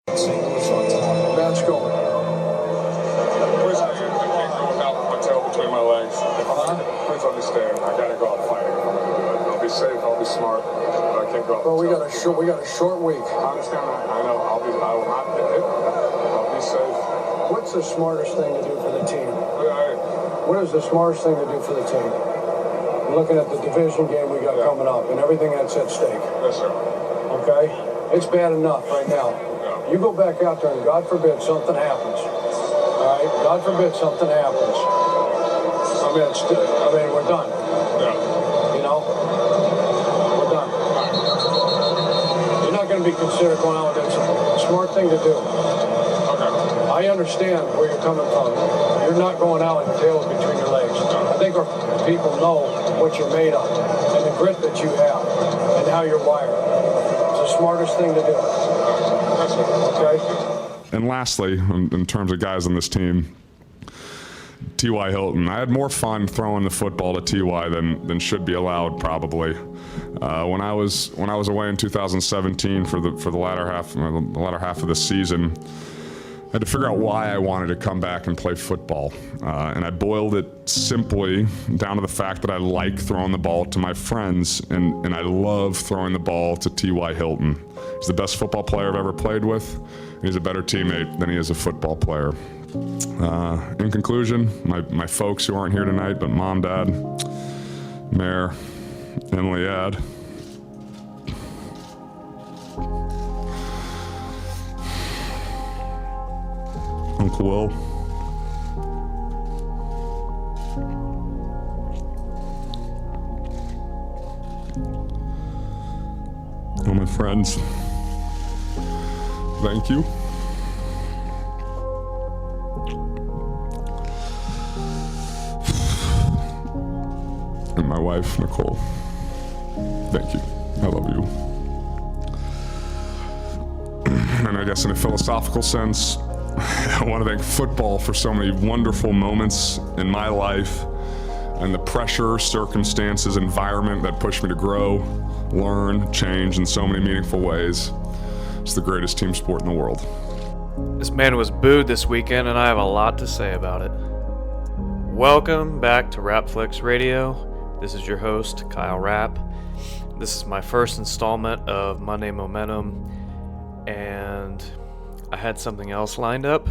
Match going. Please, I can't go without my tail between my legs. Please understand. I gotta go out fighting if I'm gonna do it. I'll be safe. I'll be smart. But I can't go out. Well, we got a short week. I understand that. I know. I will not get hit. I'll be safe. What's the smartest thing to do for the team? What is the smartest thing to do for the team? Looking at the division game we got coming up and everything that's at stake. Yes, sir. Okay? It's bad enough right now. You go back out there and God forbid something happens. All right? God forbid something happens. We're done. Yeah. You know? We're done. You're not going to be considered going out with it. It's a smart thing to do. Okay. I understand where you're coming from. You're not going out with your tails between your legs. I think our people know what you're made of and the grit that you have and how you're wired. It's the smartest thing to do. Okay? And lastly, in terms of guys on this team, T.Y. Hilton. I had more fun throwing the football to T.Y. than should be allowed, probably. When I was away in 2017 for the latter half of the season, I had to figure out why I wanted to come back and play football. And I boiled it simply down to the fact that I like throwing the ball to my friends, and I love throwing the ball to T.Y. Hilton. He's the best football player I've ever played with, and he's a better teammate than he is a football player. In conclusion, my folks who aren't here tonight, but Mom, Dad, Mayor, and Liad, Uncle Will, all my friends, thank you. And my wife, Nicole, thank you. I love you. And I guess in a philosophical sense, I want to thank football for so many wonderful moments in my life and the pressure, circumstances, environment that pushed me to grow, learn, change in so many meaningful ways. It's the greatest team sport in the world. This man was booed this weekend, and I have a lot to say about it. Welcome back to Rapflix Radio. This is your host, Kyle Rapp. This is my first installment of Monday Momentum, and I had something else lined up,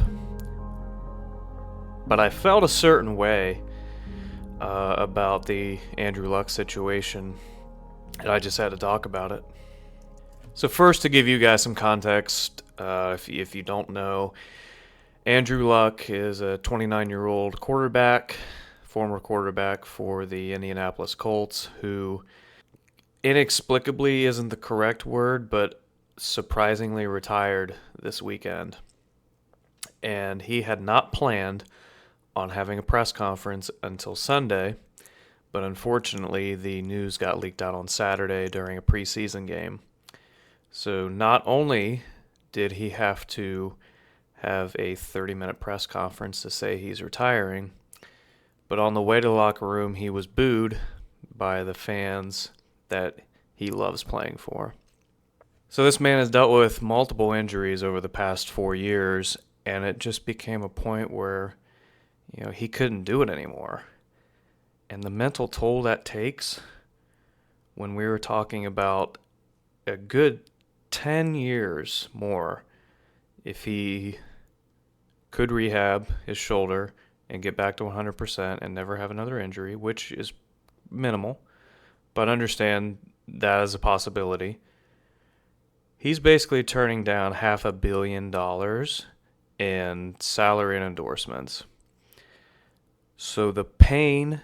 but I felt a certain way about the Andrew Luck situation, and I just had to talk about it. So first, to give you guys some context, if you don't know, Andrew Luck is a 29-year-old quarterback, former quarterback for the Indianapolis Colts, who inexplicably isn't the correct word, but surprisingly retired this weekend. And he had not planned on having a press conference until Sunday, but unfortunately the news got leaked out on Saturday during a preseason game. So not only did he have to have a 30-minute press conference to say he's retiring, but on the way to the locker room, he was booed by the fans that he loves playing for. So this man has dealt with multiple injuries over the past 4 years, and it just became a point where, he couldn't do it anymore. And the mental toll that takes, when we were talking about a good 10 years more, if he could rehab his shoulder and get back to 100% and never have another injury, which is minimal, but understand that as a possibility. He's basically turning down $500 million in salary and endorsements. So the pain,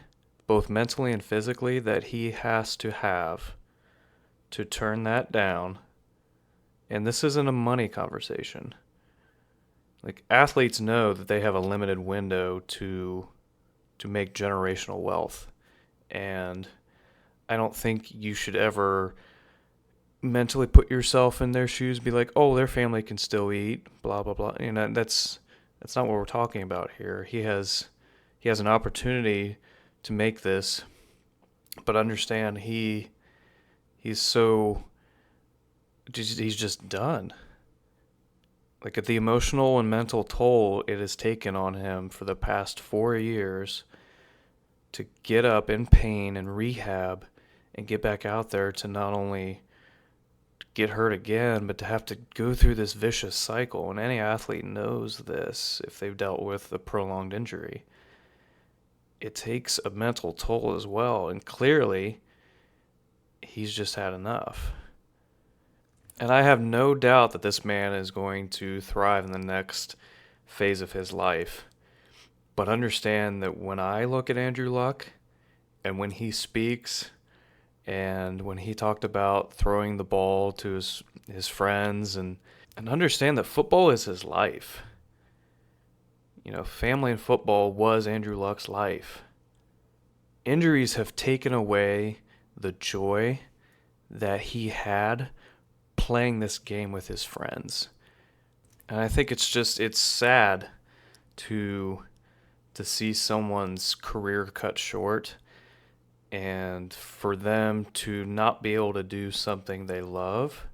both mentally and physically, that he has to have to turn that down, and this isn't a money conversation. Like, athletes know that they have a limited window to make generational wealth, and I don't think you should ever mentally put yourself in their shoes, be like, oh, their family can still eat, blah, blah, blah. That's not what we're talking about here. He has an opportunity to make this, but understand he's just done. Like the emotional and mental toll it has taken on him for the past 4 years to get up in pain and rehab and get back out there to not only get hurt again, but to have to go through this vicious cycle. And any athlete knows this if they've dealt with a prolonged injury. It takes a mental toll as well, and clearly he's just had enough. And I have no doubt that this man is going to thrive in the next phase of his life. But understand that when I look at Andrew Luck and when he speaks and when he talked about throwing the ball to his friends and understand that football is his life. You know, family and football was Andrew Luck's life. Injuries have taken away the joy that he had playing this game with his friends. And I think it's sad to see someone's career cut short and for them to not be able to do something they love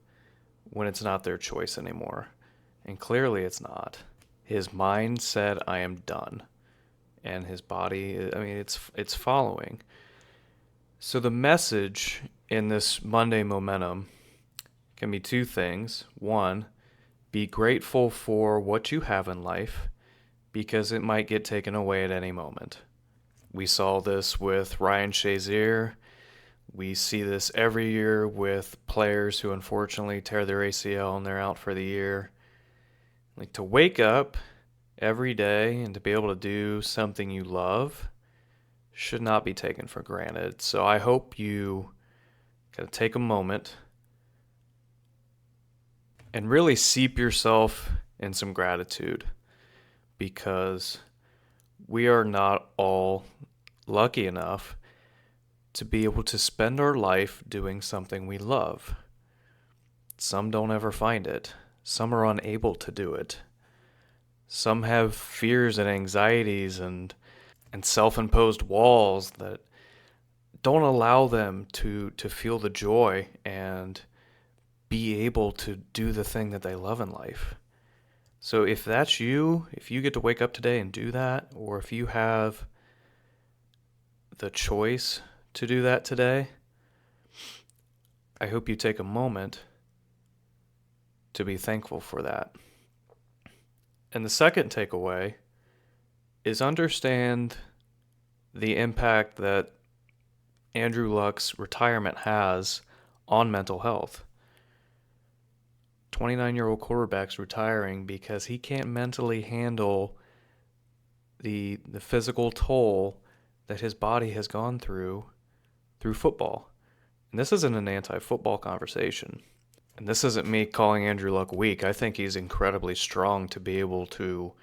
when it's not their choice anymore. And clearly it's not. His mind said, I am done. And his body, I mean, it's following. So the message in this Monday Momentum can be two things. One, be grateful for what you have in life because it might get taken away at any moment. We saw this with Ryan Shazier. We see this every year with players who unfortunately tear their ACL and they're out for the year. Like, to wake up every day and to be able to do something you love should not be taken for granted. So I hope you kind of take a moment and really seep yourself in some gratitude, because we are not all lucky enough to be able to spend our life doing something we love. Some don't ever find it. Some are unable to do it. Some have fears and anxieties and self-imposed walls that don't allow them to feel the joy and be able to do the thing that they love in life. So if that's you, if you get to wake up today and do that, or if you have the choice to do that today, I hope you take a moment to be thankful for that. And the second takeaway is understand the impact that Andrew Luck's retirement has on mental health. 29-year-old quarterback's retiring because he can't mentally handle the physical toll that his body has gone through football. And this isn't an anti-football conversation. And this isn't me calling Andrew Luck weak. I think he's incredibly strong to be able to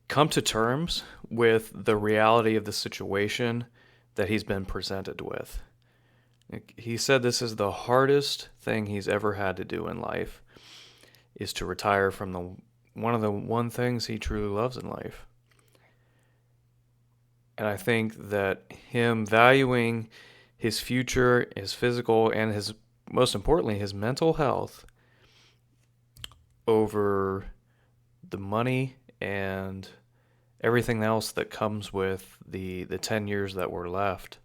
come to terms with the reality of the situation that he's been presented with. He said this is the hardest thing he's ever had to do in life, is to retire from one of the one things he truly loves in life. And I think that him valuing his future, his physical, and his, most importantly, his mental health over the money and everything else that comes with the 10 years that were left,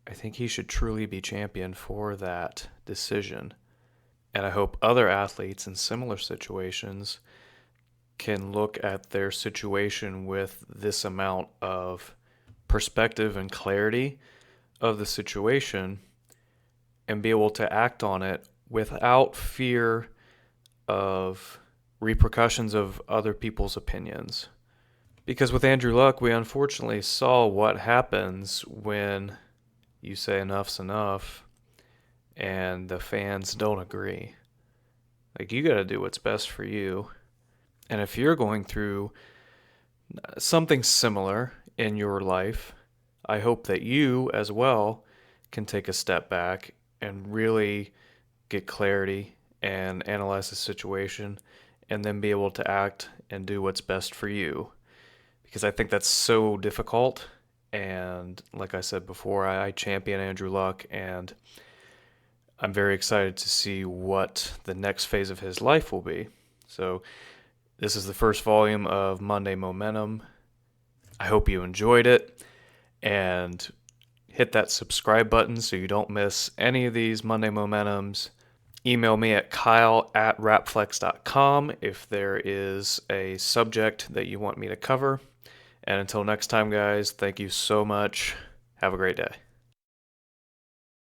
I think he should truly be championed for that decision. And I hope other athletes in similar situations can look at their situation with this amount of perspective and clarity of the situation and be able to act on it without fear of repercussions of other people's opinions. Because with Andrew Luck, we unfortunately saw what happens when you say enough's enough and the fans don't agree. Like, you got to do what's best for you. And if you're going through something similar in your life, I hope that you as well can take a step back and really get clarity and analyze the situation and then be able to act and do what's best for you. Because I think that's so difficult. And like I said before, I champion Andrew Luck, and I'm very excited to see what the next phase of his life will be. So this is the first volume of Monday Momentum. I hope you enjoyed it, and hit that subscribe button so you don't miss any of these Monday Momentums. Email me at kyle@rapflex.com if there is a subject that you want me to cover. And until next time, guys, thank you so much. Have a great day.